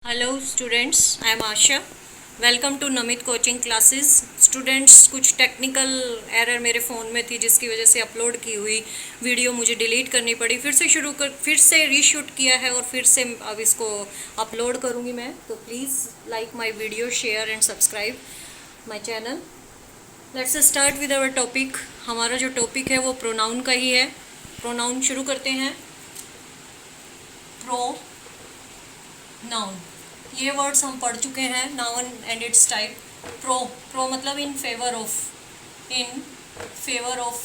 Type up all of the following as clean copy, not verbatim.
Hello students, I am Asha. Welcome to Namit coaching classes. Students, कुछ technical error मेरे phone में थी जिसकी वजह से अपलोड की हुई वीडियो मुझे डिलीट करनी पड़ी। फिर से रीशूट किया है और फिर से अब इसको अपलोड करूँगी मैं। तो please like my video, share and subscribe my channel. Let's start with our topic. हमारा जो टॉपिक है वो प्रोनाउन का ही है। प्रोनाउन शुरू करते हैं। नाउन, ये वर्ड्स हम पढ़ चुके हैं। Noun and its type. Pro मतलब in favour of, in favour of.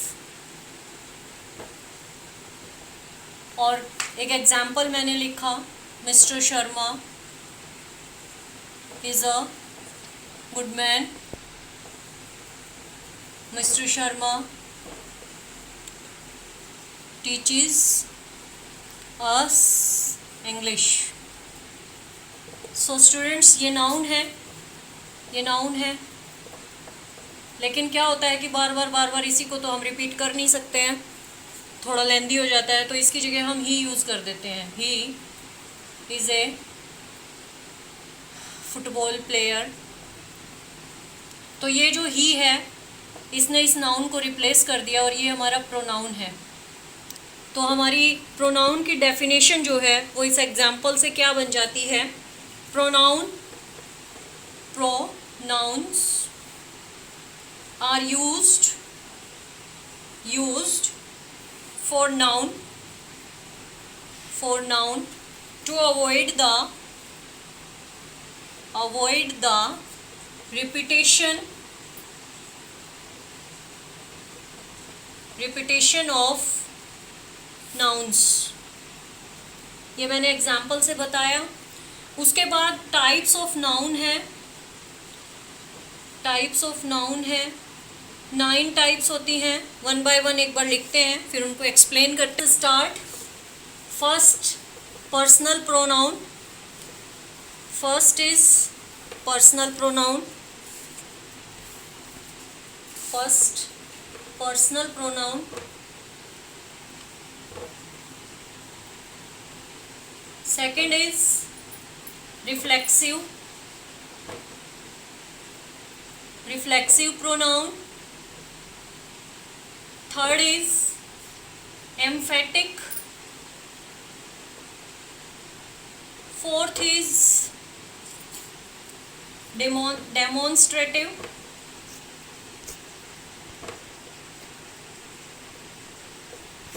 और एक एग्जाम्पल मैंने लिखा, mister Sharma is a good man. Mister Sharma teaches us English. So students, ये नाउन है, ये नाउन है। लेकिन क्या होता है कि बार बार इसी को तो हम रिपीट कर नहीं सकते हैं, थोड़ा लेंदी हो जाता है। तो इसकी जगह हम ही यूज़ कर देते हैं। He is a football player. तो ये जो ही है, इसने इस नाउन को रिप्लेस कर दिया और ये हमारा प्रोनाउन है। तो हमारी प्रोनाउन की डेफिनेशन जो है वो इस एग्जाम्पल से क्या बन जाती है। Pronouns are used for noun to avoid the repetition of nouns। ये मैंने एग्जाम्पल से बताया। उसके बाद टाइप्स ऑफ नाउन है। 9 टाइप्स होती हैं। वन बाय वन एक बार लिखते हैं, फिर उनको एक्सप्लेन करते। Start. First, personal pronoun. First is personal pronoun. Second is reflexive pronoun. Third is emphatic. Fourth is demonstrative.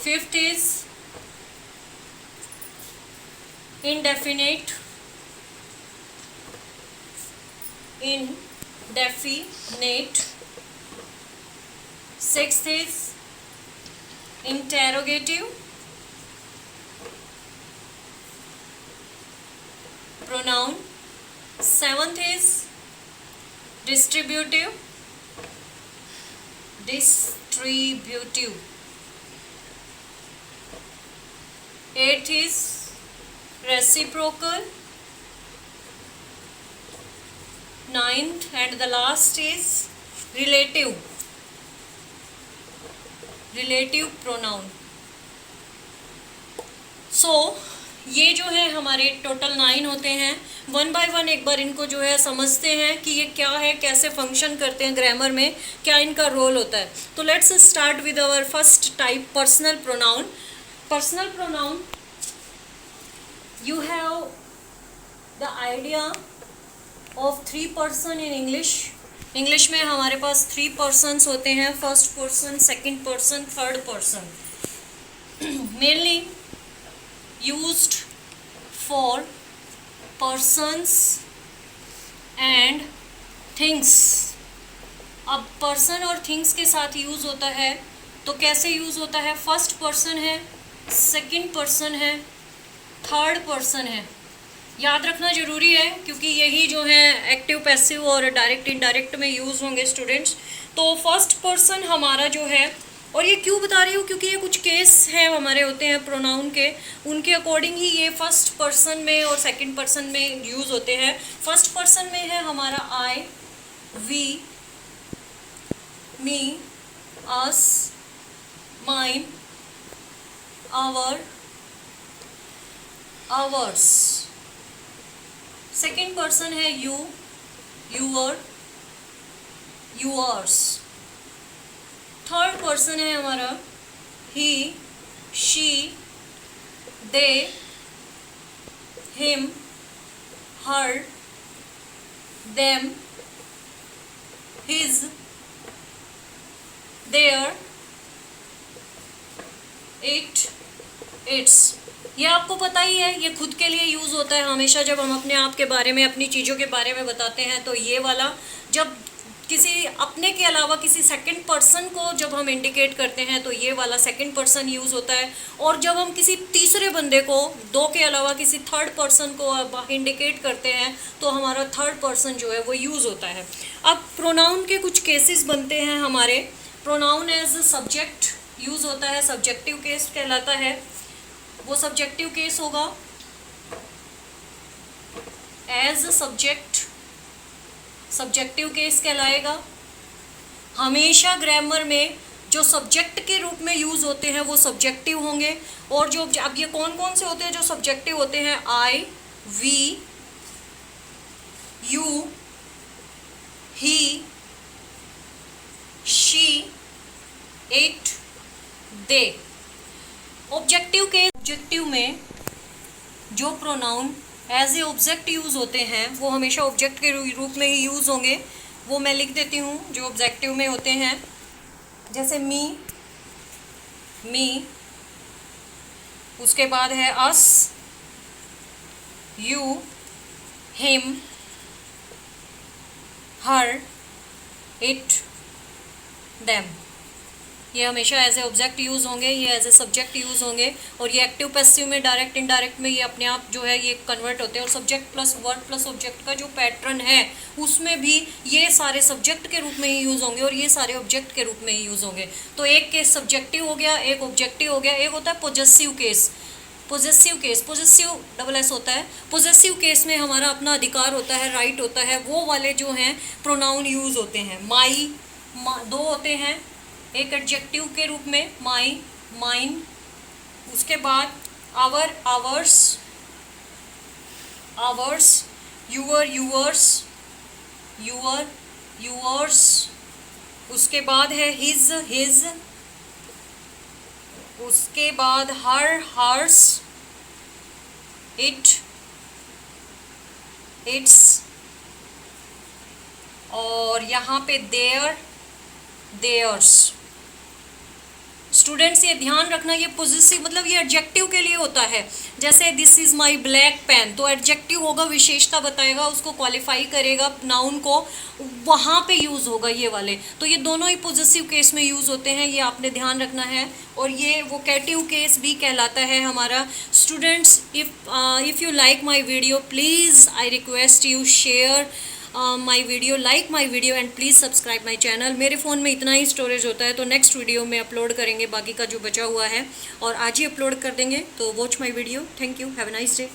Fifth is indefinite. Sixth is interrogative pronoun. Seventh is distributive. Eighth is reciprocal. Ninth and the last is relative pronoun. So ये जो है हमारे total 9 होते हैं। One by one एक बार इनको जो है समझते हैं कि ये क्या है, कैसे फंक्शन करते हैं ग्रामर में, क्या इनका रोल होता है। तो let's start with our first type, personal pronoun. Personal pronoun, you have the idea of 3 person in English में हमारे पास 3 पर्सन्स होते हैं। First person, second person, third person. Mainly used for persons and things. अब person और things के साथ use होता है तो कैसे यूज़ होता है। फर्स्ट पर्सन है, सेकंड पर्सन है, थर्ड पर्सन है। याद रखना ज़रूरी है क्योंकि यही जो है एक्टिव, पैसिव और डायरेक्ट इनडायरेक्ट में यूज़ होंगे स्टूडेंट्स। तो फर्स्ट पर्सन हमारा जो है, और ये क्यों बता रही हूँ क्योंकि ये कुछ केस हैं हमारे होते हैं प्रोनाउन के, उनके अकॉर्डिंग ही ये फर्स्ट पर्सन में और सेकंड पर्सन में यूज़ होते हैं। फर्स्ट पर्सन में है हमारा I, we, me, us, mine, our, ours. Second person है you, your, yours. Third person है हमारा he, she, they, him, her, them, his, their, it, its. ये आपको पता ही है, ये खुद के लिए यूज़ होता है हमेशा। जब हम अपने आप के बारे में, अपनी चीज़ों के बारे में बताते हैं तो ये वाला, जब किसी अपने के अलावा किसी सेकंड पर्सन को जब हम इंडिकेट करते हैं तो ये वाला सेकंड पर्सन यूज़ होता है। और जब हम किसी तीसरे बंदे को, दो के अलावा किसी थर्ड पर्सन को इंडिकेट करते हैं तो हमारा थर्ड पर्सन जो है वो यूज़ होता है। अब प्रोनाउन के कुछ केसेस बनते हैं हमारे। प्रोनाउन एज सब्जेक्ट यूज़ होता है, सब्जेक्टिव केस कहलाता है। वो सब्जेक्टिव केस होगा एज सब्जेक्ट, सब्जेक्टिव केस कहलाएगा। हमेशा ग्रामर में जो सब्जेक्ट के रूप में यूज़ होते हैं वो सब्जेक्टिव होंगे। और जो अब ये कौन कौन से होते हैं जो सब्जेक्टिव होते हैं? I, we, you, he, she, it, they. Objective के ऑब्जेक्टिव में जो pronoun as a object use होते हैं वो हमेशा ऑब्जेक्ट के रूप में ही यूज़ होंगे। वो मैं लिख देती हूँ जो ऑब्जेक्टिव में होते हैं। जैसे मी, मी, उसके बाद है us, you, him, her, it, them. ये हमेशा एज ए ऑब्जेक्ट यूज़ होंगे, ये एज ए सब्जेक्ट यूज़ होंगे। और ये एक्टिव पैसिव में, डायरेक्ट इनडायरेक्ट में ये अपने आप जो है ये कन्वर्ट होते हैं। और subject plus verb plus object का जो पैटर्न है उसमें भी ये सारे सब्जेक्ट के रूप में ही यूज़ होंगे और ये सारे ऑब्जेक्ट के रूप में ही यूज़ होंगे। तो एक केस सब्जेक्टिव हो गया, एक ऑब्जेक्टिव हो गया। एक होता है possessive case. Possessive case, possessive double S होता है। पोजेसिव केस में हमारा अपना अधिकार होता है, राइट होता है। वो वाले जो हैं प्रोनाउन यूज़ होते हैं। माई, दो होते हैं, एक एडजेक्टिव के रूप में माई, माइन, उसके बाद our, ours, ours, your, yours, your, yours, उसके बाद है हिज, हिज, उसके बाद हर, हर्स, इट, इट्स, और यहाँ पे देयर, देयर्स। स्टूडेंट्स ये ध्यान रखना, ये पॉजिटिव मतलब ये एडजेक्टिव के लिए होता है। जैसे this is my black pen, तो एडजेक्टिव होगा, विशेषता बताएगा, उसको क्वालिफाई करेगा, नाउन को, वहाँ पे यूज़ होगा ये वाले। तो ये दोनों ही पॉजिटिव केस में यूज़ होते हैं, ये आपने ध्यान रखना है। और ये वोकेटिव केस भी कहलाता है हमारा। Students, if you like my video, please I request you share my video, like my video and please subscribe my channel. मेरे फ़ोन में इतना ही स्टोरेज होता है, तो नेक्स्ट वीडियो में अपलोड करेंगे बाकी का जो बचा हुआ है, और आज ही अपलोड कर देंगे। तो watch my video. Thank you, have a nice day.